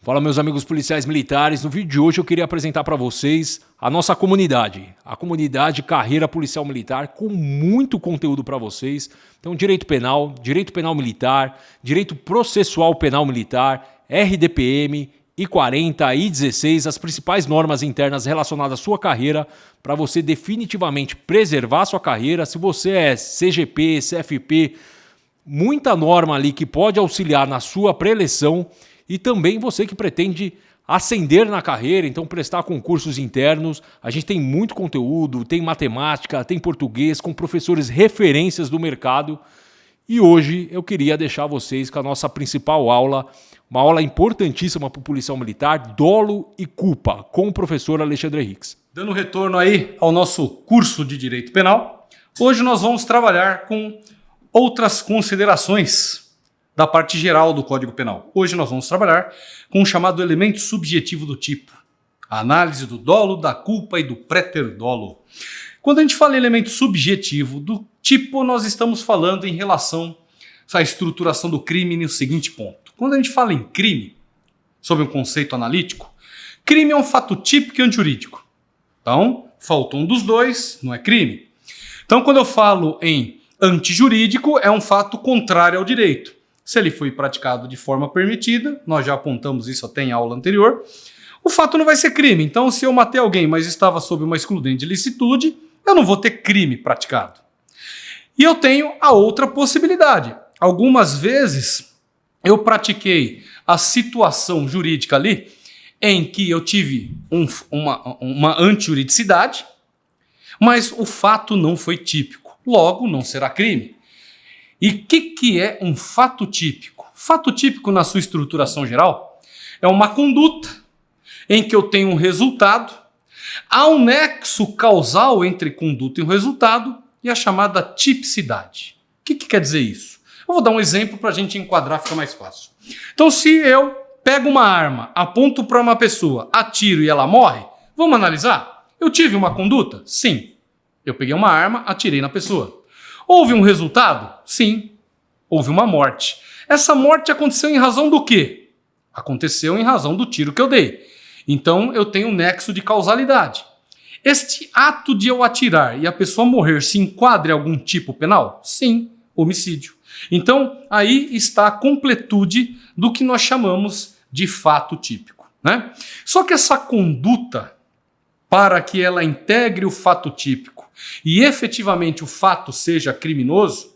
Fala, meus amigos policiais militares. No vídeo de hoje eu queria apresentar para vocês a nossa comunidade, a comunidade Carreira Policial Militar, com muito conteúdo para vocês. Então, direito penal militar, direito processual penal militar, RDPM, I-40, I-16, as principais normas internas relacionadas à sua carreira, para você definitivamente preservar sua carreira. Se você é CGP, CFP, muita norma ali que pode auxiliar na sua pré-eleição. E também você que pretende ascender na carreira, então prestar concursos internos. A gente tem muito conteúdo, tem matemática, tem português, com professores referências do mercado. E hoje eu queria deixar vocês com a nossa principal aula, uma aula importantíssima para o policial militar, dolo e culpa, com o professor Alexandre Henriques. Dando retorno aí ao nosso curso de Direito Penal, hoje nós vamos trabalhar com outras considerações da parte geral do Código Penal. Hoje nós vamos trabalhar com o chamado elemento subjetivo do tipo, a análise do dolo, da culpa e do préter-dolo. Quando a gente fala em elemento subjetivo do tipo, nós estamos falando em relação à estruturação do crime no seguinte ponto. Quando a gente fala em crime, sob um conceito analítico, crime é um fato típico e antijurídico. Então, faltou um dos dois, não é crime. Então, quando eu falo em antijurídico, é um fato contrário ao direito. Se ele foi praticado de forma permitida, nós já apontamos isso até em aula anterior, o fato não vai ser crime. Então, se eu matei alguém, mas estava sob uma excludente de licitude, eu não vou ter crime praticado. E eu tenho a outra possibilidade. Algumas vezes, eu pratiquei a situação jurídica ali, em que eu tive uma antijuridicidade, mas o fato não foi típico. Logo, não será crime. E o que é um fato típico? Fato típico, na sua estruturação geral, é uma conduta em que eu tenho um resultado, há um nexo causal entre conduta e o resultado e a chamada tipicidade. O que quer dizer isso? Eu vou dar um exemplo para a gente enquadrar, fica mais fácil. Então, se eu pego uma arma, aponto para uma pessoa, atiro e ela morre, vamos analisar? Eu tive uma conduta? Sim. Eu peguei uma arma, atirei na pessoa. Houve um resultado? Sim. Houve uma morte. Essa morte aconteceu em razão do quê? Aconteceu em razão do tiro que eu dei. Então, eu tenho um nexo de causalidade. Este ato de eu atirar e a pessoa morrer se enquadra em algum tipo penal? Sim, homicídio. Então, aí está a completude do que nós chamamos de fato típico, né? Só que essa conduta, para que ela integre o fato típico e efetivamente o fato seja criminoso,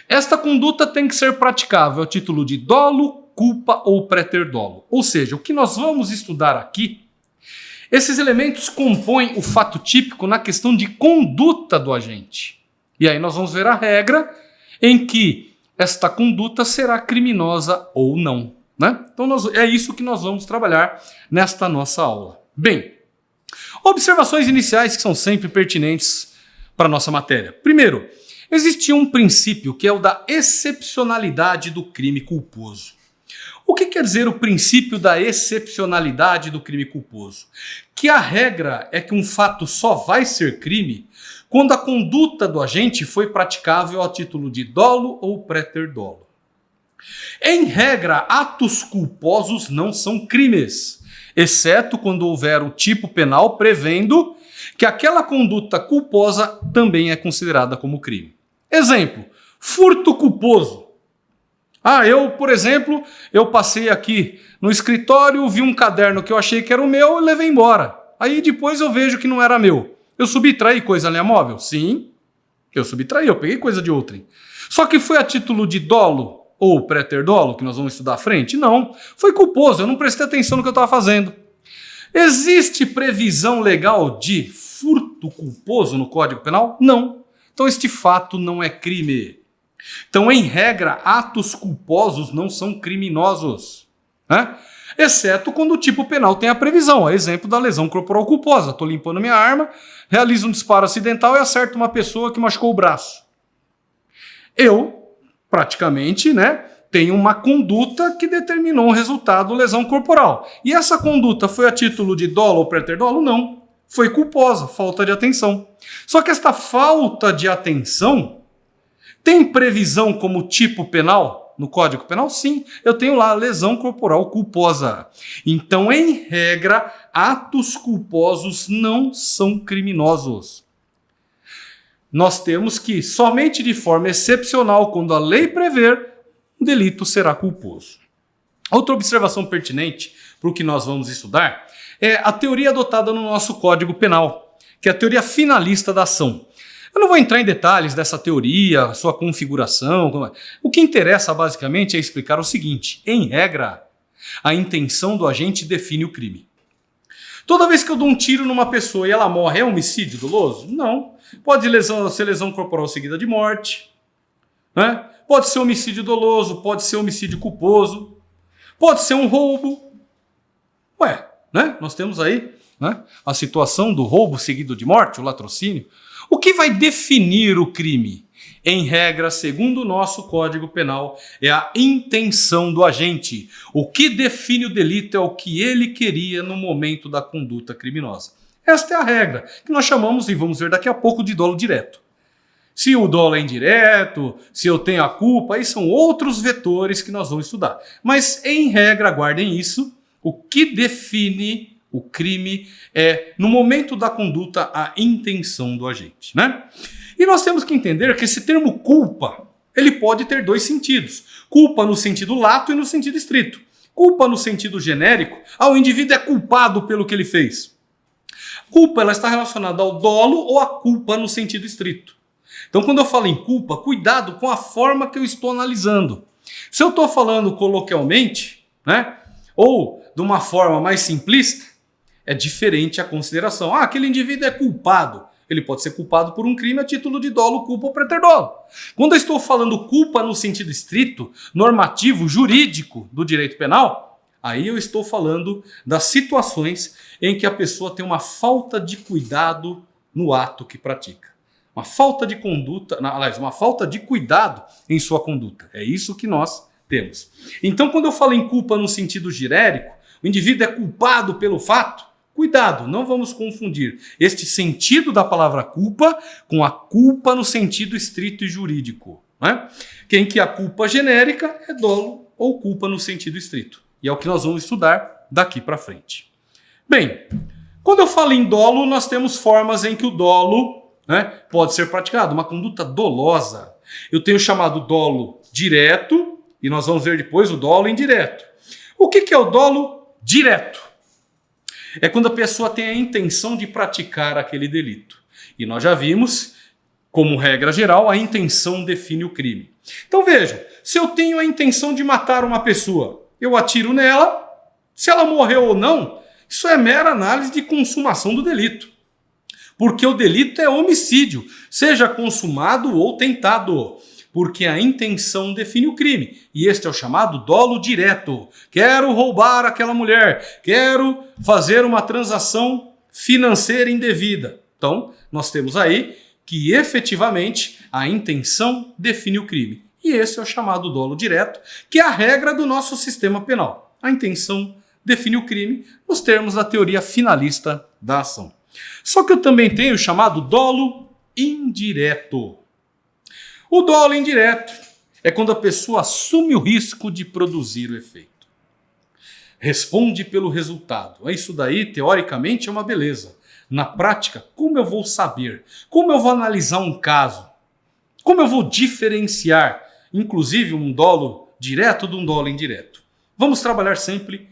esta conduta tem que ser praticável a título de dolo, culpa ou préter-dolo. Ou seja, o que nós vamos estudar aqui, esses elementos compõem o fato típico na questão de conduta do agente. E aí nós vamos ver a regra em que esta conduta será criminosa ou não, né? Então é isso que nós vamos trabalhar nesta nossa aula. Bem, observações iniciais que são sempre pertinentes para a nossa matéria. Primeiro, existe um princípio que é o da excepcionalidade do crime culposo. O que quer dizer o princípio da excepcionalidade do crime culposo? Que a regra é que um fato só vai ser crime quando a conduta do agente foi praticável a título de dolo ou préter-dolo. Em regra, atos culposos não são crimes, exceto quando houver o tipo penal prevendo que aquela conduta culposa também é considerada como crime. Exemplo, furto culposo. Por exemplo, eu passei aqui no escritório, vi um caderno que eu achei que era o meu e levei embora. Aí depois eu vejo que não era meu. Eu subtraí coisa alheia móvel? Sim, eu subtraí, eu peguei coisa de outrem. Só que foi a título de dolo ou préter-dolo, que nós vamos estudar à frente? Não, foi culposo, eu não prestei atenção no que eu estava fazendo. Existe previsão legal de furto culposo no Código Penal? Não. Então este fato não é crime. Então, em regra, atos culposos não são criminosos, né? Exceto quando o tipo penal tem a previsão. Exemplo da lesão corporal culposa. Estou limpando minha arma, realizo um disparo acidental e acerto uma pessoa que machucou o braço. Eu, praticamente, né, tenho uma conduta que determinou um resultado, lesão corporal. E essa conduta foi a título de dolo ou préter-dolo? Não. Foi culposa, falta de atenção. Só que esta falta de atenção tem previsão como tipo penal? no Código Penal? Sim, eu tenho lá lesão corporal culposa. Então, em regra, atos culposos não são criminosos. Nós temos que, somente de forma excepcional, quando a lei prever, o delito será culposo. Outra observação pertinente para o que nós vamos estudar é a teoria adotada no nosso Código Penal, que é a teoria finalista da ação. Eu não vou entrar em detalhes dessa teoria, sua configuração. O que interessa basicamente é explicar o seguinte: em regra, a intenção do agente define o crime. Toda vez que eu dou um tiro numa pessoa e ela morre, é homicídio doloso? Não. Pode ser lesão corporal seguida de morte, né? Pode ser homicídio doloso, pode ser homicídio culposo, pode ser um roubo. Né? Nós temos aí, né, a situação do roubo seguido de morte, o latrocínio. O que vai definir o crime? Em regra, segundo o nosso Código Penal, é a intenção do agente. O que define o delito é o que ele queria no momento da conduta criminosa. Esta é a regra, que nós chamamos, e vamos ver daqui a pouco, de dolo direto. Se o dolo é indireto, se eu tenho a culpa, aí são outros vetores que nós vamos estudar. Mas, em regra, guardem isso, o que define o crime é, no momento da conduta, a intenção do agente, né? E nós temos que entender que esse termo culpa, ele pode ter dois sentidos. Culpa no sentido lato e no sentido estrito. Culpa no sentido genérico, o indivíduo é culpado pelo que ele fez. Culpa, ela está relacionada ao dolo ou à culpa no sentido estrito. Então, quando eu falo em culpa, cuidado com a forma que eu estou analisando. Se eu estou falando coloquialmente, né, ou de uma forma mais simplista, é diferente a consideração. Aquele indivíduo é culpado. Ele pode ser culpado por um crime a título de dolo, culpa ou preterdolo. Quando eu estou falando culpa no sentido estrito, normativo, jurídico do direito penal, aí eu estou falando das situações em que a pessoa tem uma falta de cuidado no ato que pratica. Uma falta de conduta, aliás, uma falta de cuidado em sua conduta. É isso que nós temos. Então, quando eu falo em culpa no sentido genérico, o indivíduo é culpado pelo fato. Cuidado, não vamos confundir este sentido da palavra culpa com a culpa no sentido estrito e jurídico, né? Em que a culpa genérica é dolo ou culpa no sentido estrito. E é o que nós vamos estudar daqui para frente. Bem, quando eu falo em dolo, nós temos formas em que o dolo, né, pode ser praticado, uma conduta dolosa. Eu tenho o chamado dolo direto e nós vamos ver depois o dolo indireto. O que é o dolo direto? É quando a pessoa tem a intenção de praticar aquele delito. E nós já vimos, como regra geral, a intenção define o crime. Então vejam, se eu tenho a intenção de matar uma pessoa, eu atiro nela, se ela morreu ou não, isso é mera análise de consumação do delito. Porque o delito é homicídio, seja consumado ou tentado. Porque a intenção define o crime. E este é o chamado dolo direto. Quero roubar aquela mulher. Quero fazer uma transação financeira indevida. Então, nós temos aí que efetivamente a intenção define o crime. E esse é o chamado dolo direto, que é a regra do nosso sistema penal. A intenção define o crime nos termos da teoria finalista da ação. Só que eu também tenho o chamado dolo indireto. O dolo indireto é quando a pessoa assume o risco de produzir o efeito. Responde pelo resultado. Isso daí, teoricamente, é uma beleza. Na prática, como eu vou saber? Como eu vou analisar um caso? Como eu vou diferenciar, inclusive, um dolo direto de um dolo indireto? Vamos trabalhar sempre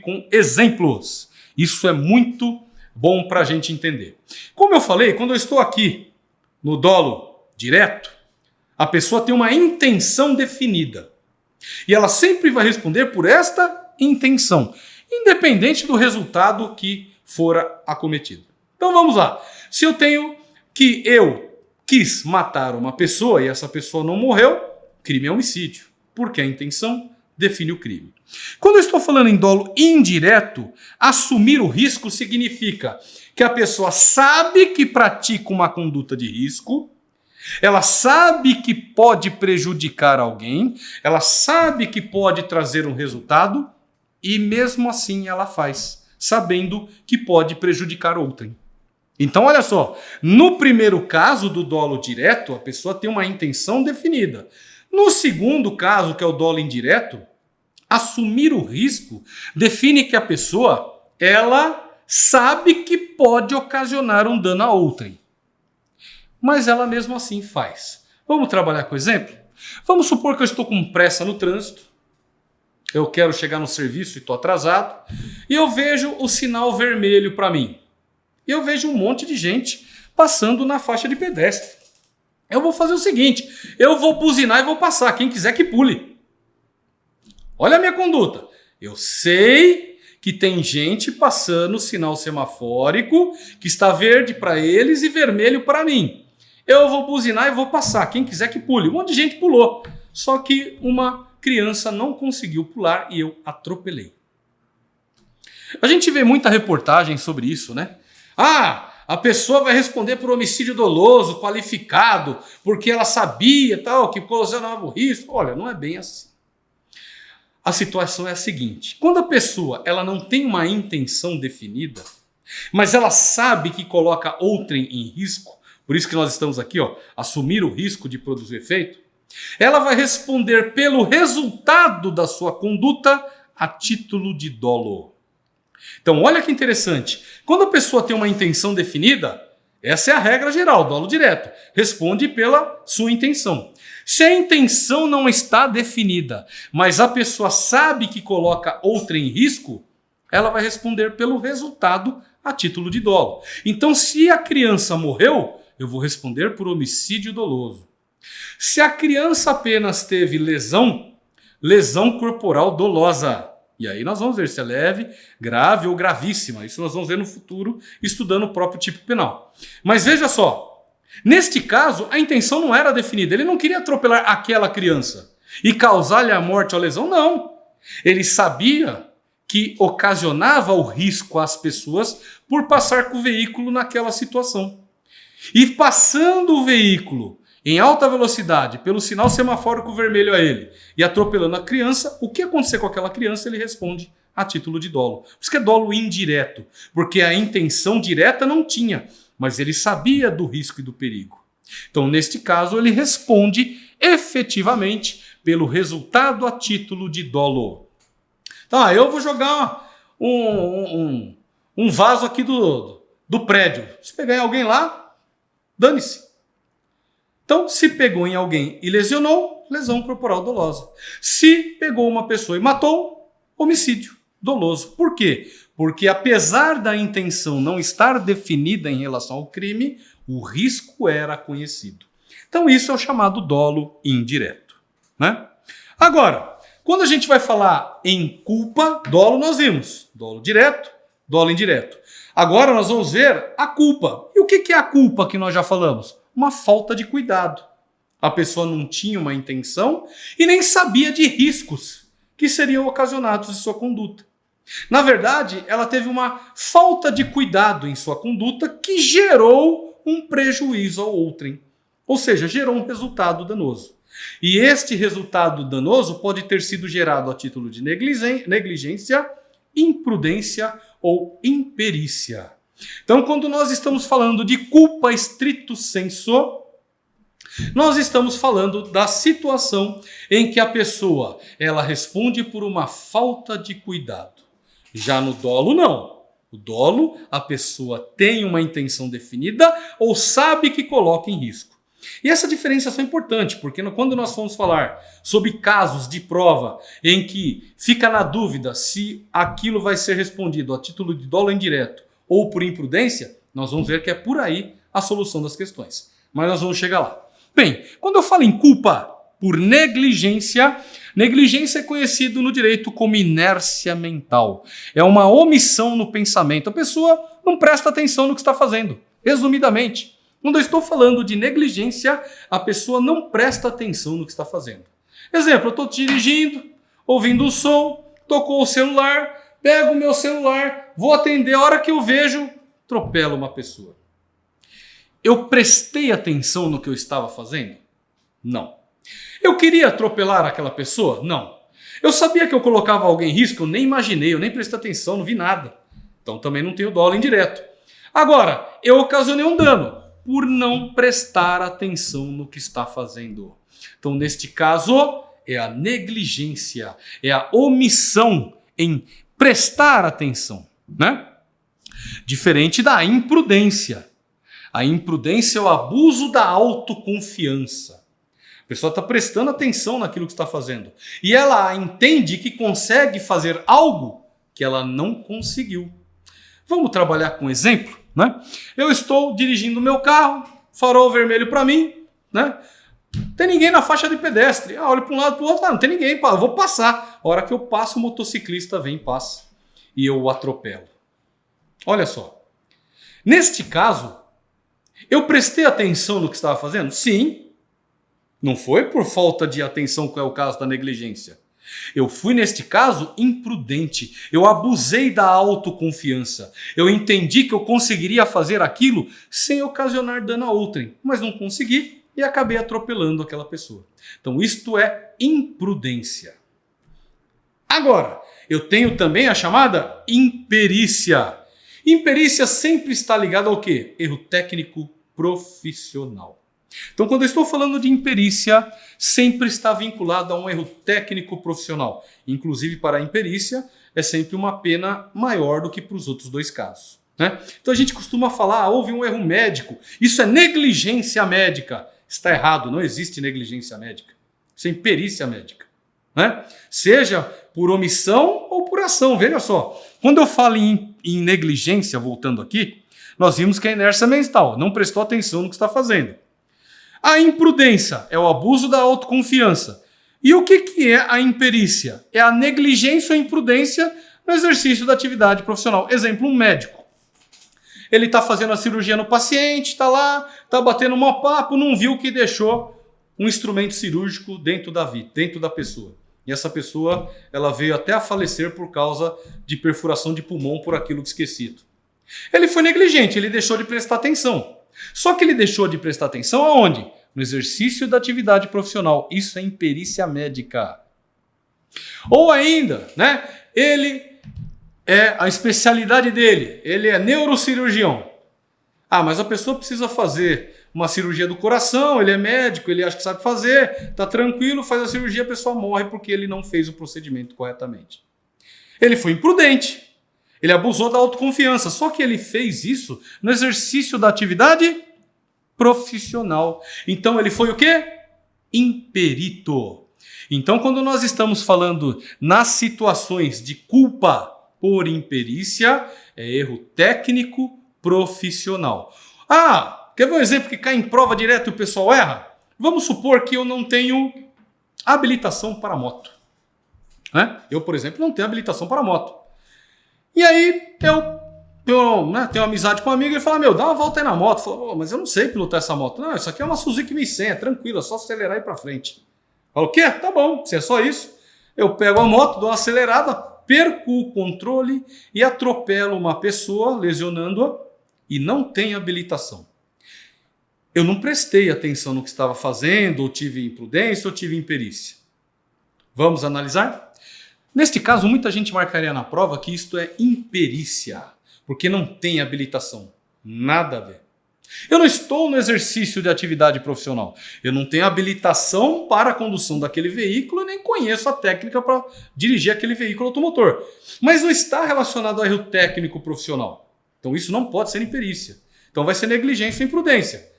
com exemplos. Isso é muito bom para a gente entender. Como eu falei, quando eu estou aqui no dolo direto, a pessoa tem uma intenção definida. E ela sempre vai responder por esta intenção, independente do resultado que fora acometido. Então vamos lá. Se eu tenho que eu quis matar uma pessoa e essa pessoa não morreu, crime é homicídio, porque a intenção define o crime. Quando eu estou falando em dolo indireto, assumir o risco significa que a pessoa sabe que pratica uma conduta de risco, ela sabe que pode prejudicar alguém, ela sabe que pode trazer um resultado e mesmo assim ela faz, sabendo que pode prejudicar outrem. Então olha só, no primeiro caso do dolo direto, a pessoa tem uma intenção definida. No segundo caso, que é o dolo indireto, assumir o risco define que a pessoa, ela sabe que pode ocasionar um dano a outrem, mas ela mesmo assim faz. Vamos trabalhar com exemplo? Vamos supor que eu estou com pressa no trânsito, eu quero chegar no serviço e estou atrasado, e eu vejo o sinal vermelho para mim. E eu vejo um monte de gente passando na faixa de pedestre. Eu vou fazer o seguinte, eu vou buzinar e vou passar, quem quiser que pule. Olha a minha conduta. Eu sei que tem gente passando o sinal semafórico, que está verde para eles e vermelho para mim. Eu vou buzinar e vou passar, quem quiser que pule. Um monte de gente pulou, só que uma criança não conseguiu pular e eu atropelei. A gente vê muita reportagem sobre isso, né? A pessoa vai responder por homicídio doloso, qualificado, porque ela sabia tal, que ocasionava o risco. Olha, não é bem assim. A situação é a seguinte: quando a pessoa ela não tem uma intenção definida, mas ela sabe que coloca outrem em risco, por isso que nós estamos aqui, assumir o risco de produzir efeito, ela vai responder pelo resultado da sua conduta a título de dolo. Então, olha que interessante. Quando a pessoa tem uma intenção definida, essa é a regra geral, dolo direto. Responde pela sua intenção. Se a intenção não está definida, mas a pessoa sabe que coloca outrem em risco, ela vai responder pelo resultado a título de dolo. Então, se a criança morreu, eu vou responder por homicídio doloso. Se a criança apenas teve lesão corporal dolosa. E aí nós vamos ver se é leve, grave ou gravíssima. Isso nós vamos ver no futuro, estudando o próprio tipo penal. Mas veja só, neste caso, a intenção não era definida. Ele não queria atropelar aquela criança e causar-lhe a morte ou a lesão, não. Ele sabia que ocasionava o risco às pessoas por passar com o veículo naquela situação. E passando o veículo em alta velocidade, pelo sinal semafórico vermelho a ele, e atropelando a criança, o que acontecer com aquela criança, ele responde a título de dolo. Por isso que é dolo indireto, porque a intenção direta não tinha, mas ele sabia do risco e do perigo. Então, neste caso, ele responde efetivamente pelo resultado a título de dolo. Tá, eu vou jogar um vaso aqui do prédio. Se pegar em alguém lá, dane-se. Então, se pegou em alguém e lesionou, lesão corporal dolosa. Se pegou uma pessoa e matou, homicídio doloso. Por quê? Porque apesar da intenção não estar definida em relação ao crime, o risco era conhecido. Então, isso é o chamado dolo indireto, né? Agora, quando a gente vai falar em culpa, dolo nós vimos. Dolo direto, dolo indireto. Agora nós vamos ver a culpa. E o que é a culpa que nós já falamos? Uma falta de cuidado. A pessoa não tinha uma intenção e nem sabia de riscos que seriam ocasionados em sua conduta. Na verdade, ela teve uma falta de cuidado em sua conduta que gerou um prejuízo ao outrem. Ou seja, gerou um resultado danoso. E este resultado danoso pode ter sido gerado a título de negligência, imprudência ou imperícia. Então, quando nós estamos falando de culpa stricto sensu, nós estamos falando da situação em que a pessoa ela responde por uma falta de cuidado. Já no dolo, não. O dolo, a pessoa tem uma intenção definida ou sabe que coloca em risco. E essa diferenciação é importante, porque quando nós formos falar sobre casos de prova em que fica na dúvida se aquilo vai ser respondido a título de dolo indireto ou por imprudência, nós vamos ver que é por aí a solução das questões. Mas nós vamos chegar lá. Bem, quando eu falo em culpa por negligência, negligência é conhecido no direito como inércia mental. É uma omissão no pensamento. A pessoa não presta atenção no que está fazendo. Resumidamente, quando eu estou falando de negligência, a pessoa não presta atenção no que está fazendo. Exemplo, eu estou dirigindo, ouvindo o som, tocou o celular, pego o meu celular, vou atender, a hora que eu vejo, atropelo uma pessoa. Eu prestei atenção no que eu estava fazendo? Não. Eu queria atropelar aquela pessoa? Não. Eu sabia que eu colocava alguém em risco? Eu nem imaginei, eu nem prestei atenção, não vi nada. Então também não tenho dolo indireto. Agora, eu ocasionei um dano por não prestar atenção no que está fazendo. Então, neste caso, é a negligência, é a omissão em prestar atenção, né? Diferente da imprudência. A imprudência é o abuso da autoconfiança. A pessoa está prestando atenção naquilo que está fazendo. E ela entende que consegue fazer algo que ela não conseguiu. Vamos trabalhar com um exemplo, né? Eu estou dirigindo o meu carro, farol vermelho para mim, né? Tem ninguém na faixa de pedestre. Olho para um lado para o outro, não tem ninguém, eu vou passar. A hora que eu passo, o motociclista vem e passa. E eu o atropelo. Olha só. Neste caso, eu prestei atenção no que estava fazendo? Sim. Não foi por falta de atenção, que é o caso da negligência. Eu fui, neste caso, imprudente. Eu abusei da autoconfiança. Eu entendi que eu conseguiria fazer aquilo sem ocasionar dano a outrem, mas não consegui e acabei atropelando aquela pessoa. Então, isto é imprudência. Agora, eu tenho também a chamada imperícia. Imperícia sempre está ligada ao quê? Erro técnico profissional. Então, quando eu estou falando de imperícia, sempre está vinculado a um erro técnico profissional. Inclusive, para a imperícia, é sempre uma pena maior do que para os outros dois casos, né? Então, a gente costuma falar, houve um erro médico. Isso é negligência médica. Está errado, não existe negligência médica. Isso é imperícia médica, né? Seja por omissão ou por ação. Veja só, quando eu falo em negligência, voltando aqui, nós vimos que a inércia mental não prestou atenção no que está fazendo. A imprudência é o abuso da autoconfiança. E o que é a imperícia? É a negligência ou imprudência no exercício da atividade profissional. Exemplo, um médico. Ele está fazendo a cirurgia no paciente, está lá, está batendo um papo, não viu que deixou um instrumento cirúrgico dentro da pessoa. E essa pessoa, ela veio até a falecer por causa de perfuração de pulmão por aquilo esquecido. Ele foi negligente, ele deixou de prestar atenção. Só que ele deixou de prestar atenção aonde? No exercício da atividade profissional. Isso é imperícia médica. Ou ainda, né? A especialidade dele, ele é neurocirurgião. Mas a pessoa precisa fazer uma cirurgia do coração, ele é médico, ele acha que sabe fazer, tá tranquilo, faz a cirurgia, a pessoa morre porque ele não fez o procedimento corretamente. Ele foi imprudente. Ele abusou da autoconfiança, só que ele fez isso no exercício da atividade profissional. Então ele foi o quê? Imperito. Então quando nós estamos falando nas situações de culpa por imperícia, é erro técnico profissional. Quer ver um exemplo que cai em prova direto e o pessoal erra? Vamos supor que eu não tenho habilitação para moto. Eu, por exemplo, não tenho habilitação para moto. E aí eu tenho amizade com um amigo e ele fala, dá uma volta aí na moto. Eu falo, mas eu não sei pilotar essa moto. Não, isso aqui é uma Suzuki 1100, é tranquilo, é só acelerar e ir para frente. Eu falo, o quê? Tá bom, se é só isso. Eu pego a moto, dou uma acelerada, perco o controle e atropelo uma pessoa, lesionando-a, e não tenho habilitação. Eu não prestei atenção no que estava fazendo, ou tive imprudência, ou tive imperícia. Vamos analisar? Neste caso, muita gente marcaria na prova que isto é imperícia, porque não tem habilitação. Nada a ver. Eu não estou no exercício de atividade profissional. Eu não tenho habilitação para a condução daquele veículo, nem conheço a técnica para dirigir aquele veículo automotor. Mas não está relacionado ao erro técnico profissional. Então isso não pode ser imperícia. Então vai ser negligência ou imprudência.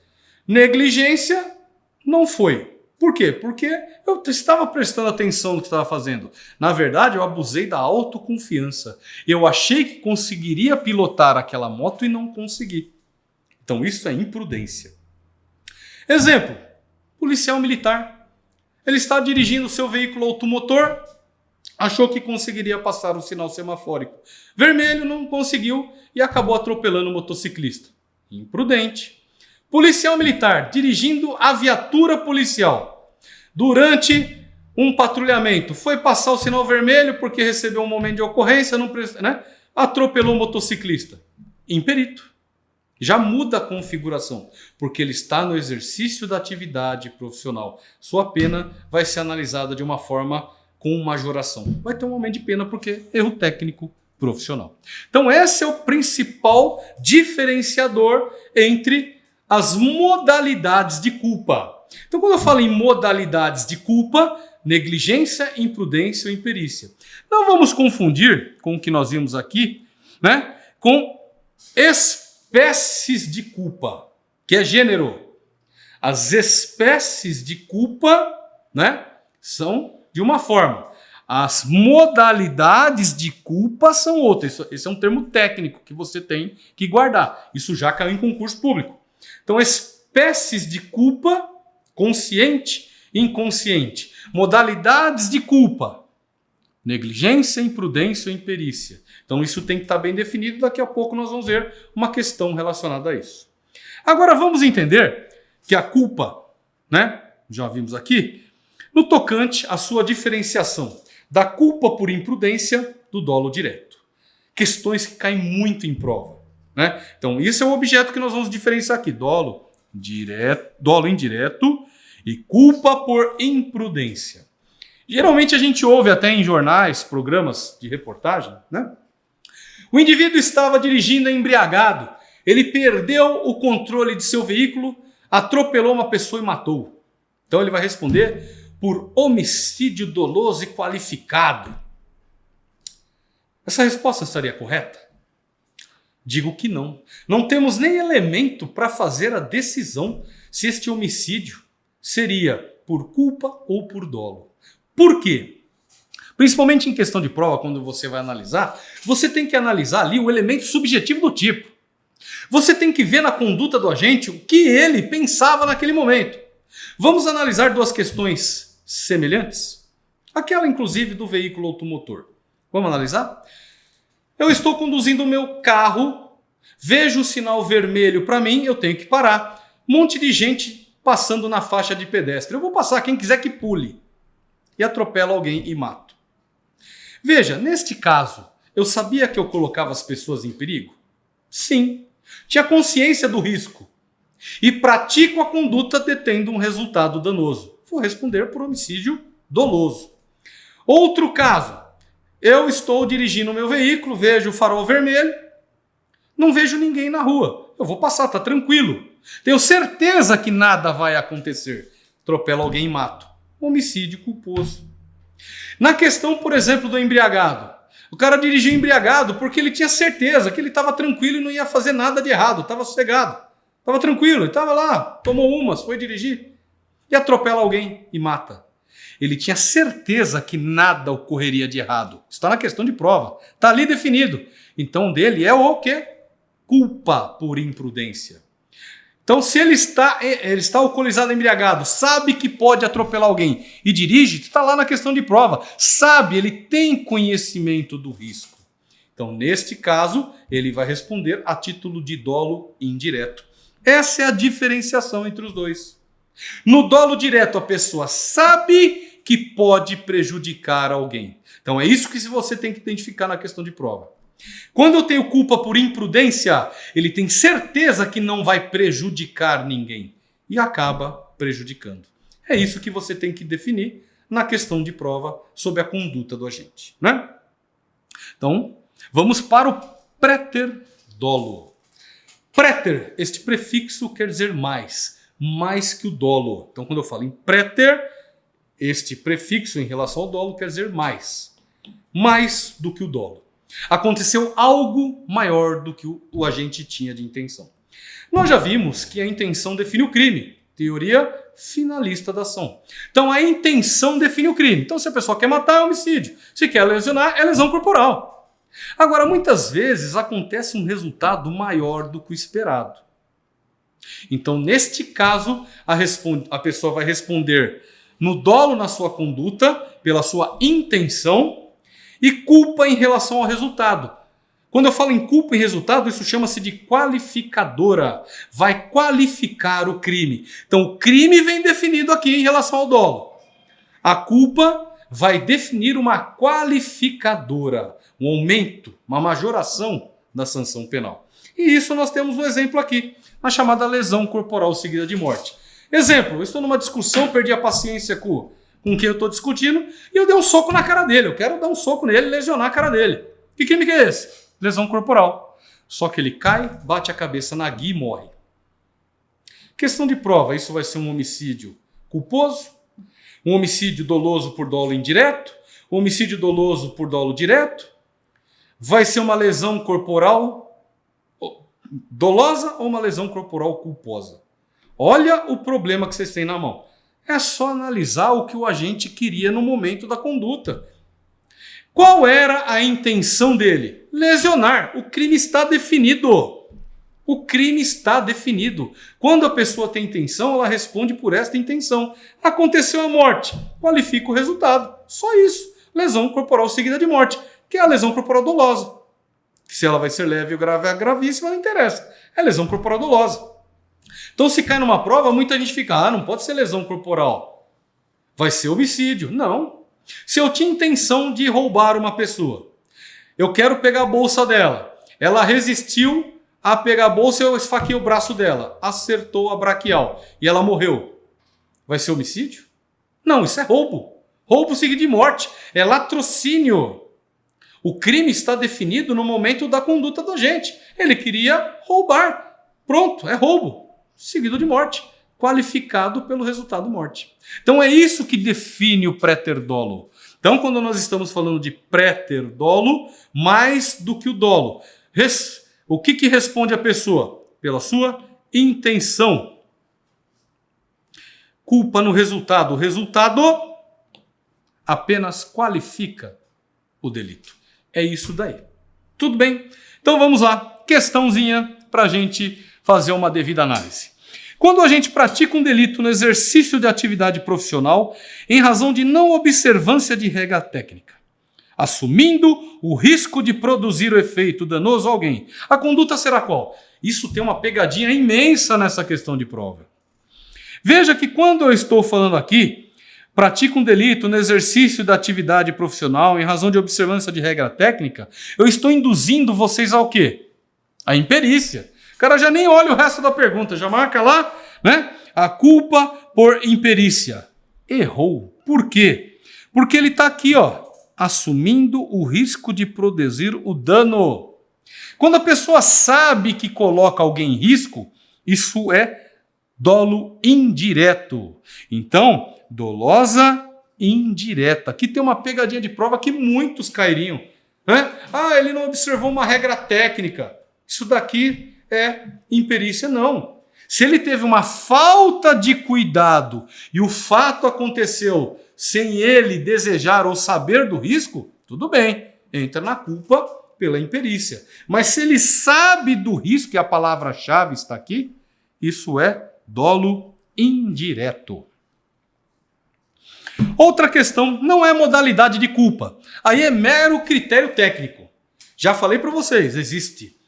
Negligência não foi. Por quê? Porque eu estava prestando atenção no que estava fazendo. Na verdade, eu abusei da autoconfiança. Eu achei que conseguiria pilotar aquela moto e não consegui. Então isso é imprudência. Exemplo, policial militar. Ele está dirigindo o seu veículo automotor, achou que conseguiria passar o sinal semafórico vermelho, não conseguiu e acabou atropelando o motociclista. Imprudente. Policial militar dirigindo a viatura policial. Durante um patrulhamento, foi passar o sinal vermelho porque recebeu um momento de ocorrência, atropelou o motociclista. Imperito. Já muda a configuração, porque ele está no exercício da atividade profissional. Sua pena vai ser analisada de uma forma com majoração. Vai ter um aumento de pena porque erro técnico profissional. Então esse é o principal diferenciador entre as modalidades de culpa. Então, quando eu falo em modalidades de culpa, negligência, imprudência ou imperícia. Não vamos confundir com o que nós vimos aqui, né, com espécies de culpa, que é gênero. As espécies de culpa, né, são de uma forma. As modalidades de culpa são outras. Esse é um termo técnico que você tem que guardar. Isso já caiu em concurso público. Então, espécies de culpa, consciente e inconsciente. Modalidades de culpa, negligência, imprudência ou imperícia. Então, isso tem que estar bem definido. Daqui a pouco nós vamos ver uma questão relacionada a isso. Agora, vamos entender que a culpa, né, já vimos aqui, no tocante à sua diferenciação da culpa por imprudência do dolo direto. Questões que caem muito em prova, né? Então, isso é o objeto que nós vamos diferenciar aqui. Dolo direto, dolo indireto e culpa por imprudência. Geralmente a gente ouve até em jornais, programas de reportagem, né? O indivíduo estava dirigindo embriagado. Ele perdeu o controle de seu veículo, atropelou uma pessoa e matou. Então ele vai responder por homicídio doloso e qualificado. Essa resposta estaria correta? Digo que não. Não temos nem elemento para fazer a decisão se este homicídio seria por culpa ou por dolo. Por quê? Principalmente em questão de prova, quando você vai analisar, você tem que analisar ali o elemento subjetivo do tipo. Você tem que ver na conduta do agente o que ele pensava naquele momento. Vamos analisar duas questões semelhantes? Aquela, inclusive, do veículo automotor. Vamos analisar? Eu estou conduzindo o meu carro, vejo o sinal vermelho para mim, eu tenho que parar. Um monte de gente passando na faixa de pedestre. Eu vou passar, quem quiser que pule. E atropela alguém e mato. Veja, neste caso, eu sabia que eu colocava as pessoas em perigo? Sim. Tinha consciência do risco. E pratico a conduta detendo um resultado danoso. Vou responder por homicídio doloso. Outro caso. Eu estou dirigindo o meu veículo, vejo o farol vermelho, não vejo ninguém na rua. Eu vou passar, tá tranquilo. Tenho certeza que nada vai acontecer. Atropelo alguém e mato. Homicídio culposo. Na questão, por exemplo, do embriagado. O cara dirigiu embriagado porque ele tinha certeza que ele estava tranquilo e não ia fazer nada de errado, estava sossegado. Estava tranquilo, ele estava lá, tomou umas, foi dirigir e atropela alguém e mata. Ele tinha certeza que nada ocorreria de errado. Está na questão de prova, está ali definido. Então dele é o quê? Culpa por imprudência. Então se ele está alcoolizado, embriagado, sabe que pode atropelar alguém e dirige, está lá na questão de prova. Sabe, ele tem conhecimento do risco. Então neste caso, ele vai responder a título de dolo indireto. Essa é a diferenciação entre os dois. No dolo direto, a pessoa sabe que pode prejudicar alguém. Então é isso que você tem que identificar na questão de prova. Quando eu tenho culpa por imprudência, ele tem certeza que não vai prejudicar ninguém e acaba prejudicando. É isso que você tem que definir na questão de prova sobre a conduta do agente, né? Então, vamos para o préter dolo. Préter, este prefixo quer dizer mais que o dolo. Então, quando eu falo em préter, este prefixo em relação ao dolo quer dizer mais do que o dolo. Aconteceu algo maior do que o agente tinha de intenção. Nós já vimos que a intenção define o crime. Teoria finalista da ação. Então, a intenção define o crime. Então, se a pessoa quer matar, é homicídio. Se quer lesionar, é lesão corporal. Agora, muitas vezes acontece um resultado maior do que o esperado. Então, neste caso, a pessoa vai responder no dolo na sua conduta, pela sua intenção, e culpa em relação ao resultado. Quando eu falo em culpa e resultado, isso chama-se de qualificadora. Vai qualificar o crime. Então, o crime vem definido aqui em relação ao dolo. A culpa vai definir uma qualificadora, um aumento, uma majoração da sanção penal. E isso nós temos um exemplo aqui, na chamada lesão corporal seguida de morte. Exemplo, eu estou numa discussão, perdi a paciência com quem eu estou discutindo e eu dei um soco na cara dele. Eu quero dar um soco nele e lesionar a cara dele. Que crime que é esse? Lesão corporal. Só que ele cai, bate a cabeça na guia e morre. Questão de prova, isso vai ser um homicídio culposo, um homicídio doloso por dolo indireto, um homicídio doloso por dolo direto, vai ser uma lesão corporal dolosa ou uma lesão corporal culposa. Olha o problema que vocês têm na mão. É só analisar o que o agente queria no momento da conduta. Qual era a intenção dele? Lesionar. O crime está definido. O crime está definido. Quando a pessoa tem intenção, ela responde por esta intenção. Aconteceu a morte. Qualifica o resultado. Só isso. Lesão corporal seguida de morte, que é a lesão corporal dolosa. Se ela vai ser leve ou grave ou gravíssima, não interessa. É lesão corporal dolosa. Então, se cai numa prova, muita gente fica, não pode ser lesão corporal. Vai ser homicídio. Não. Se eu tinha intenção de roubar uma pessoa, eu quero pegar a bolsa dela, ela resistiu a pegar a bolsa, eu esfaqueei o braço dela, acertou a braquial e ela morreu. Vai ser homicídio? Não, isso é roubo. Roubo seguido de morte. É latrocínio. O crime está definido no momento da conduta do agente. Ele queria roubar. Pronto, é roubo. Seguido de morte. Qualificado pelo resultado morte. Então é isso que define o préter dolo. Então quando nós estamos falando de préter dolo, mais do que o dolo. O que responde a pessoa? Pela sua intenção. Culpa no resultado. O resultado apenas qualifica o delito. É isso daí. Tudo bem? Então vamos lá. Questãozinha para a gente fazer uma devida análise. Quando a gente pratica um delito no exercício de atividade profissional em razão de não observância de regra técnica, assumindo o risco de produzir o efeito danoso a alguém, a conduta será qual? Isso tem uma pegadinha imensa nessa questão de prova. Veja que quando eu estou falando aqui, pratica um delito no exercício da atividade profissional em razão de observância de regra técnica, eu estou induzindo vocês ao quê? A imperícia. O cara já nem olha o resto da pergunta, já marca lá, né? A culpa por imperícia. Errou. Por quê? Porque ele está aqui, ó, assumindo o risco de produzir o dano. Quando a pessoa sabe que coloca alguém em risco, isso é dolo indireto. Então, dolosa indireta. Aqui tem uma pegadinha de prova que muitos cairiam. Né? Ele não observou uma regra técnica. Isso daqui é imperícia, não. Se ele teve uma falta de cuidado e o fato aconteceu sem ele desejar ou saber do risco, tudo bem, entra na culpa pela imperícia. Mas se ele sabe do risco, e a palavra-chave está aqui, isso é dolo indireto. Outra questão não é modalidade de culpa. Aí é mero critério técnico. Já falei para vocês, existem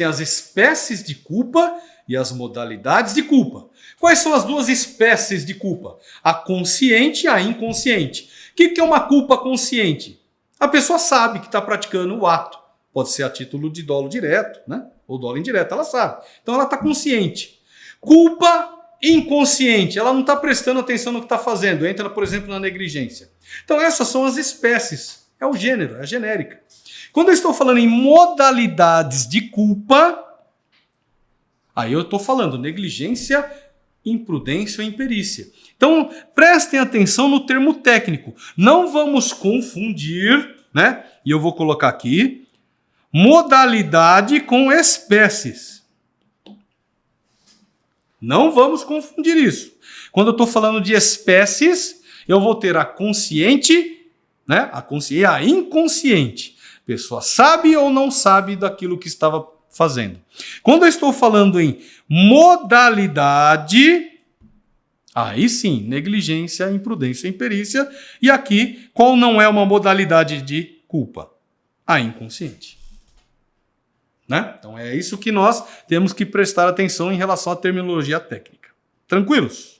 as espécies de culpa e as modalidades de culpa. Quais são as duas espécies de culpa? A consciente e a inconsciente. O que é uma culpa consciente? A pessoa sabe que está praticando o ato. Pode ser a título de dolo direto, né? Ou dolo indireto, ela sabe. Então ela está consciente. Culpa inconsciente, ela não está prestando atenção no que está fazendo. Entra, por exemplo, na negligência. Então essas são as espécies. É o gênero, é a genérica. Quando eu estou falando em modalidades de culpa, aí eu estou falando negligência, imprudência ou imperícia. Então, prestem atenção no termo técnico. Não vamos confundir, né? E eu vou colocar aqui, modalidade com espécies. Não vamos confundir isso. Quando eu estou falando de espécies, eu vou ter a consciente, né? A consciente e a inconsciente. A pessoa sabe ou não sabe daquilo que estava fazendo. Quando eu estou falando em modalidade, aí sim, negligência, imprudência, imperícia. E aqui, qual não é uma modalidade de culpa? A inconsciente. Né? Então é isso que nós temos que prestar atenção em relação à terminologia técnica. Tranquilos?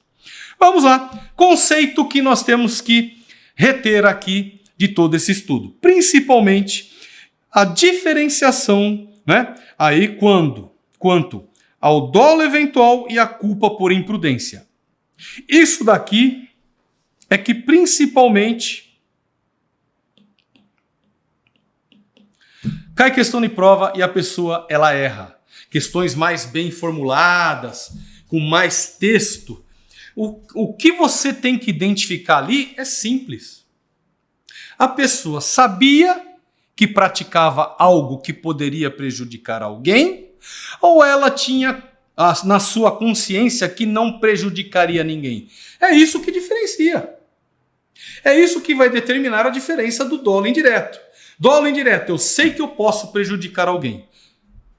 Vamos lá. Conceito que nós temos que reter aqui de todo esse estudo. Principalmente a diferenciação, né? Aí quanto ao dolo eventual e a culpa por imprudência. Isso daqui é que principalmente cai questão de prova e a pessoa ela erra. Questões mais bem formuladas, com mais texto. o que você tem que identificar ali é simples. A pessoa sabia que praticava algo que poderia prejudicar alguém, ou ela tinha na sua consciência que não prejudicaria ninguém? É isso que diferencia. É isso que vai determinar a diferença do dolo indireto. Dolo indireto, eu sei que eu posso prejudicar alguém.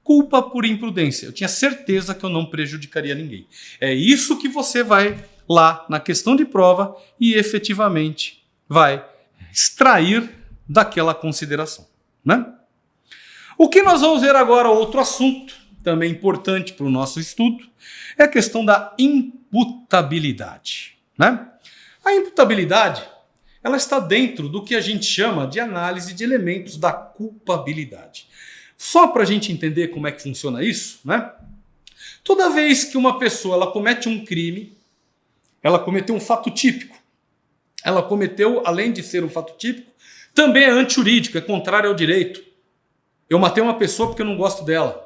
Culpa por imprudência, eu tinha certeza que eu não prejudicaria ninguém. É isso que você vai lá na questão de prova e efetivamente vai extrair daquela consideração, né? O que nós vamos ver agora, outro assunto também importante para o nosso estudo, é a questão da imputabilidade, né? A imputabilidade, ela está dentro do que a gente chama de análise de elementos da culpabilidade. Só para a gente entender como é que funciona isso, né? Toda vez que uma pessoa ela comete um crime, ela cometeu um fato típico. Ela cometeu, além de ser um fato típico, também é antijurídico, é contrário ao direito. Eu matei uma pessoa porque eu não gosto dela.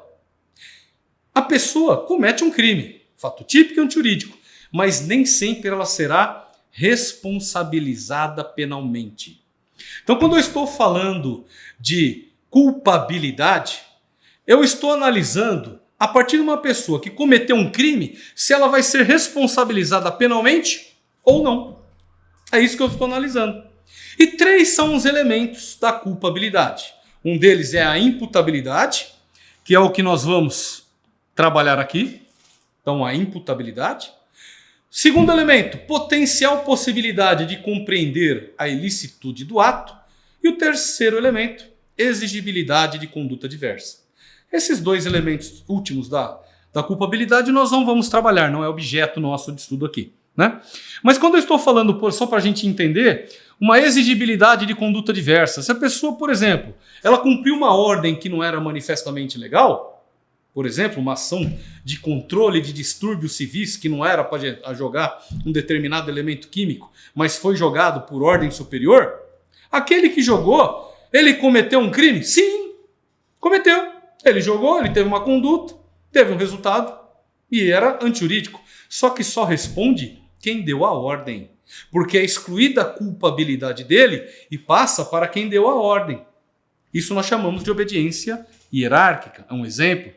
A pessoa comete um crime, fato típico e antijurídico, mas nem sempre ela será responsabilizada penalmente. Então, quando eu estou falando de culpabilidade, eu estou analisando, a partir de uma pessoa que cometeu um crime, se ela vai ser responsabilizada penalmente ou não. É isso que eu estou analisando. E 3 são os elementos da culpabilidade. Um deles é a imputabilidade, que é o que nós vamos trabalhar aqui. Então, a imputabilidade. Segundo elemento, potencial possibilidade de compreender a ilicitude do ato. E o terceiro elemento, exigibilidade de conduta diversa. Esses 2 elementos últimos da culpabilidade nós não vamos trabalhar, não é objeto nosso de estudo aqui, né? Mas quando eu estou falando, só para a gente entender, uma exigibilidade de conduta diversa, se a pessoa, por exemplo, ela cumpriu uma ordem que não era manifestamente legal, por exemplo, uma ação de controle de distúrbios civis que não era para jogar um determinado elemento químico, mas foi jogado por ordem superior, aquele que jogou, ele cometeu um crime? Sim, cometeu. Ele jogou, ele teve uma conduta, teve um resultado e era antijurídico. Só que só responde quem deu a ordem, porque é excluída a culpabilidade dele e passa para quem deu a ordem. Isso nós chamamos de obediência hierárquica, é um exemplo.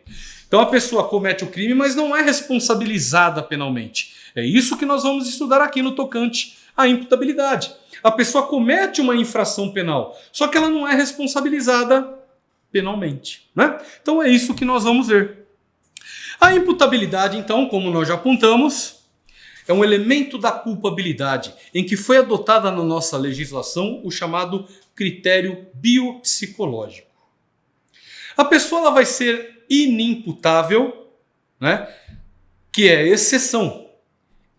Então a pessoa comete o crime, mas não é responsabilizada penalmente. É isso que nós vamos estudar aqui no tocante à imputabilidade. A pessoa comete uma infração penal, só que ela não é responsabilizada penalmente, né? Então é isso que nós vamos ver. A imputabilidade, então, como nós já apontamos, é um elemento da culpabilidade em que foi adotada na nossa legislação o chamado critério biopsicológico. A pessoa ela vai ser inimputável, né? Que é exceção.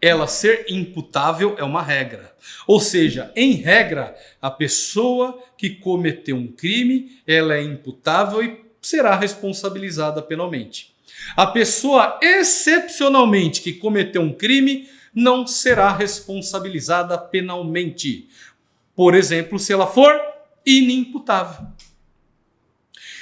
Ela ser imputável é uma regra. Ou seja, em regra, a pessoa que cometeu um crime, ela é imputável e será responsabilizada penalmente. A pessoa, excepcionalmente, que cometeu um crime, não será responsabilizada penalmente. Por exemplo, se ela for inimputável.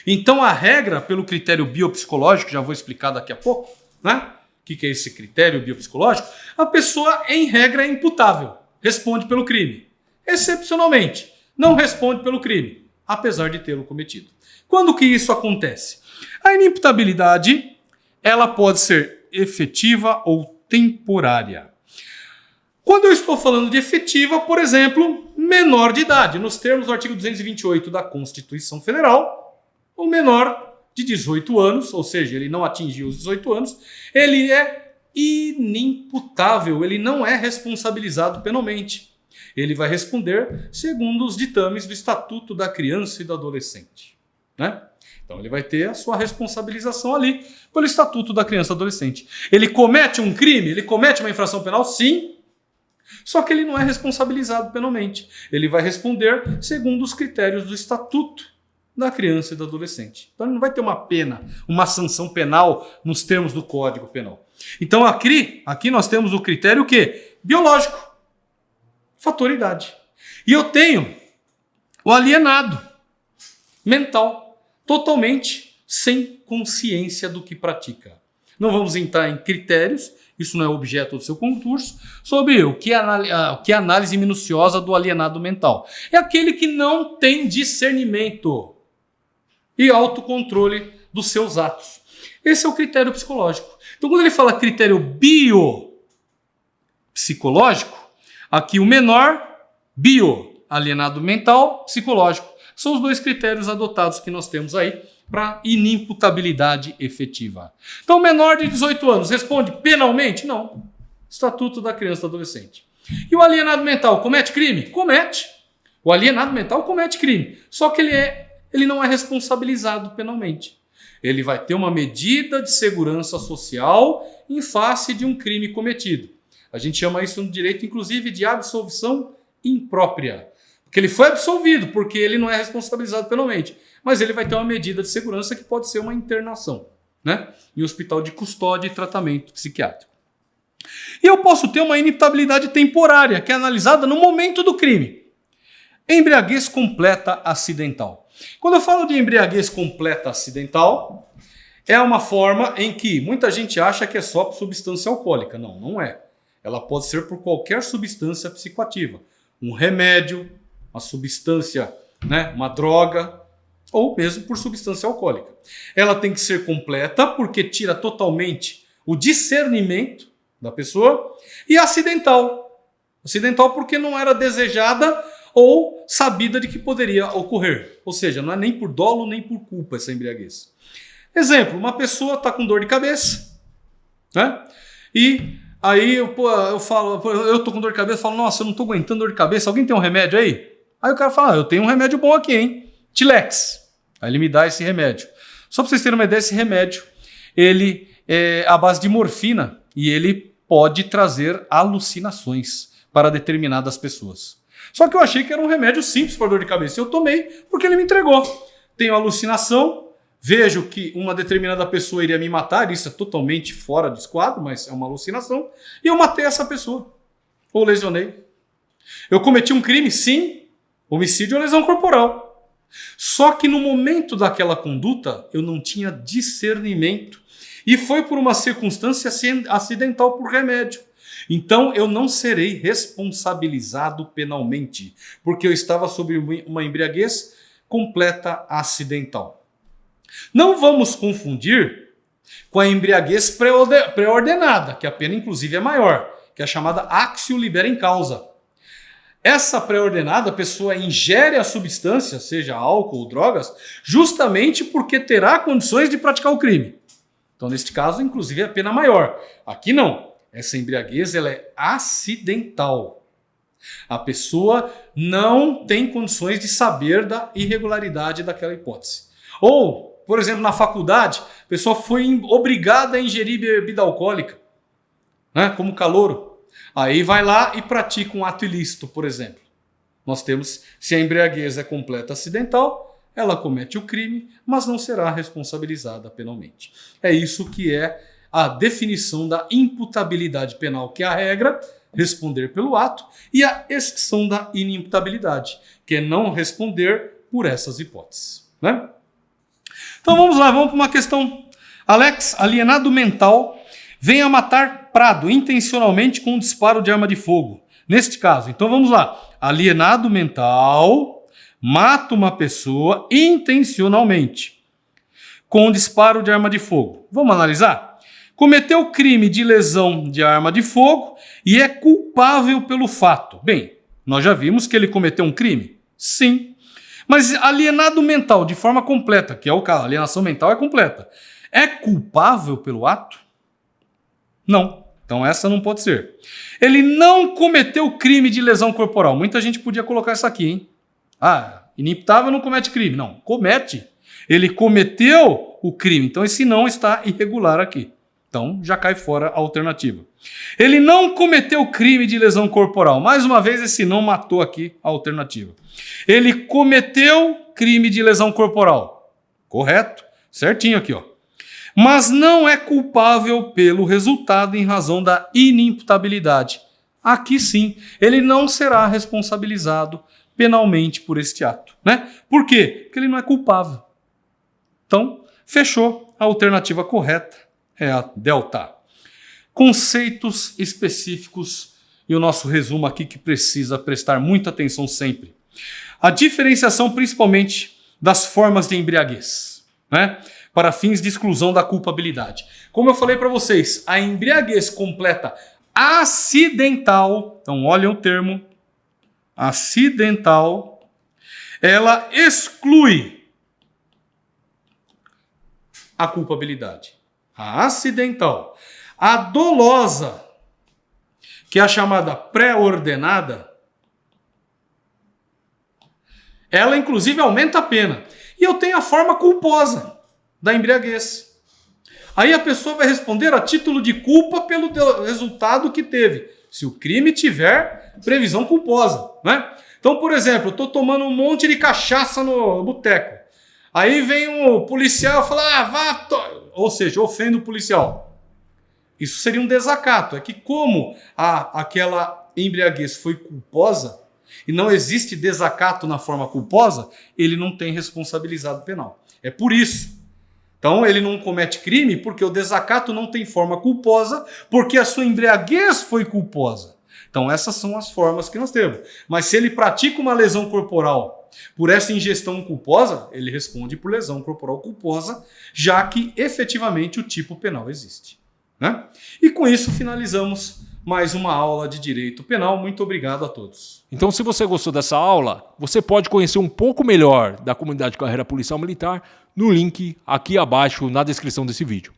Então, a regra, pelo critério biopsicológico, já vou explicar daqui a pouco, né? O que é esse critério biopsicológico? A pessoa, em regra, é imputável. Responde pelo crime. Excepcionalmente, não responde pelo crime, apesar de tê-lo cometido. Quando que isso acontece? A inimputabilidade, ela pode ser efetiva ou temporária. Quando eu estou falando de efetiva, por exemplo, menor de idade, nos termos do artigo 228 da Constituição Federal, o menor de 18 anos, ou seja, ele não atingiu os 18 anos, ele é inimputável, ele não é responsabilizado penalmente. Ele vai responder segundo os ditames do Estatuto da Criança e do Adolescente, né? Então ele vai ter a sua responsabilização ali pelo Estatuto da Criança e do Adolescente. Ele comete um crime, ele comete uma infração penal, sim, só que ele não é responsabilizado penalmente. Ele vai responder segundo os critérios do Estatuto da Criança e do Adolescente. Então ele não vai ter uma pena, uma sanção penal nos termos do Código Penal. Então aqui nós temos o critério o quê? Biológico, fator idade. E eu tenho o alienado mental, totalmente sem consciência do que pratica. Não vamos entrar em critérios, isso não é objeto do seu concurso, sobre o que é análise minuciosa do alienado mental. É aquele que não tem discernimento e autocontrole dos seus atos. Esse é o critério psicológico. Então, quando ele fala critério biopsicológico, aqui o menor, bio, alienado mental, psicológico. São os dois critérios adotados que nós temos aí para inimputabilidade efetiva. Então, o menor de 18 anos responde penalmente? Não. Estatuto da Criança e do Adolescente. E o alienado mental comete crime? Comete. O alienado mental comete crime. Só que ele não é responsabilizado penalmente. Ele vai ter uma medida de segurança social em face de um crime cometido. A gente chama isso no direito, inclusive, de absolvição imprópria. Porque ele foi absolvido, porque ele não é responsabilizado penalmente. Mas ele vai ter uma medida de segurança que pode ser uma internação, né? Em hospital de custódia e tratamento psiquiátrico. E eu posso ter uma inimputabilidade temporária, que é analisada no momento do crime. Embriaguez completa acidental. Quando eu falo de embriaguez completa acidental, é uma forma em que muita gente acha que é só por substância alcoólica. Não, não é. Ela pode ser por qualquer substância psicoativa. Um remédio, uma substância, né, uma droga, ou mesmo por substância alcoólica. Ela tem que ser completa porque tira totalmente o discernimento da pessoa, e acidental. Acidental porque não era desejada ou sabida de que poderia ocorrer. Ou seja, não é nem por dolo nem por culpa essa embriaguez. Exemplo, uma pessoa está com dor de cabeça, né? E aí eu tô com dor de cabeça, falo, nossa, eu não tô aguentando dor de cabeça, alguém tem um remédio aí? Aí o cara fala, eu tenho um remédio bom aqui, hein? Tilex. Aí ele me dá esse remédio. Só para vocês terem uma ideia, esse remédio, ele é à base de morfina e ele pode trazer alucinações para determinadas pessoas. Só que eu achei que era um remédio simples para dor de cabeça. Eu tomei porque ele me entregou. Tenho alucinação, vejo que uma determinada pessoa iria me matar, isso é totalmente fora do esquadro, mas é uma alucinação, e eu matei essa pessoa, ou lesionei. Eu cometi um crime, sim, homicídio ou lesão corporal. Só que no momento daquela conduta, eu não tinha discernimento, e foi por uma circunstância acidental por remédio. Então, eu não serei responsabilizado penalmente, porque eu estava sob uma embriaguez completa acidental. Não vamos confundir com a embriaguez pré-ordenada, que a pena inclusive é maior, que é a chamada actio libera in causa. Essa pré-ordenada, a pessoa ingere a substância, seja álcool ou drogas, justamente porque terá condições de praticar o crime. Então, neste caso, inclusive, é a pena maior. Aqui não. Essa embriaguez ela é acidental. A pessoa não tem condições de saber da irregularidade daquela hipótese. Ou, por exemplo, na faculdade, a pessoa foi obrigada a ingerir bebida alcoólica, né, como calouro. Aí vai lá e pratica um ato ilícito, por exemplo. Nós temos, se a embriaguez é completa acidental, ela comete o crime, mas não será responsabilizada penalmente. É isso que é a definição da imputabilidade penal, que é a regra, responder pelo ato, e a exceção da inimputabilidade, que é não responder por essas hipóteses, né? Então vamos lá, vamos para uma questão. Alex, alienado mental, vem a matar Prado intencionalmente com um disparo de arma de fogo. Neste caso, então vamos lá. Alienado mental mata uma pessoa intencionalmente com um disparo de arma de fogo. Vamos analisar? Cometeu crime de lesão de arma de fogo e é culpável pelo fato. Bem, nós já vimos que ele cometeu um crime? Sim. Mas alienado mental de forma completa, que é o caso, alienação mental é completa, é culpável pelo ato? Não. Então essa não pode ser. Ele não cometeu crime de lesão corporal. Muita gente podia colocar isso aqui, hein? Ah, inimputável não comete crime. Não, comete. Ele cometeu o crime. Então esse não está irregular aqui. Então já cai fora a alternativa. Ele não cometeu crime de lesão corporal. Mais uma vez esse não matou aqui a alternativa. Ele cometeu crime de lesão corporal. Correto. Certinho aqui, ó. Mas não é culpável pelo resultado em razão da inimputabilidade. Aqui sim, ele não será responsabilizado penalmente por este ato, né? Por quê? Porque ele não é culpável. Então, fechou. A alternativa correta é a delta. Conceitos específicos e o nosso resumo aqui que precisa prestar muita atenção sempre. A diferenciação principalmente das formas de embriaguez, né? Para fins de exclusão da culpabilidade. Como eu falei para vocês, a embriaguez completa acidental, então olhem o termo, acidental, ela exclui a culpabilidade. A acidental. A dolosa, que é a chamada pré-ordenada, ela inclusive aumenta a pena. E eu tenho a forma culposa da embriaguez. Aí a pessoa vai responder a título de culpa pelo resultado que teve, se o crime tiver previsão culposa, né? Então, por exemplo, eu estou tomando um monte de cachaça no boteco. Aí vem um policial e fala, ou seja, ofende o policial. Isso seria um desacato. É que como aquela embriaguez foi culposa, e não existe desacato na forma culposa, ele não tem responsabilizado penal. É por isso. Então ele não comete crime porque o desacato não tem forma culposa, porque a sua embriaguez foi culposa. Então essas são as formas que nós temos. Mas se ele pratica uma lesão corporal por essa ingestão culposa, ele responde por lesão corporal culposa, já que efetivamente o tipo penal existe, né? E com isso finalizamos mais uma aula de direito penal. Muito obrigado a todos. Então, se você gostou dessa aula, você pode conhecer um pouco melhor da comunidade de carreira policial militar no link aqui abaixo na descrição desse vídeo.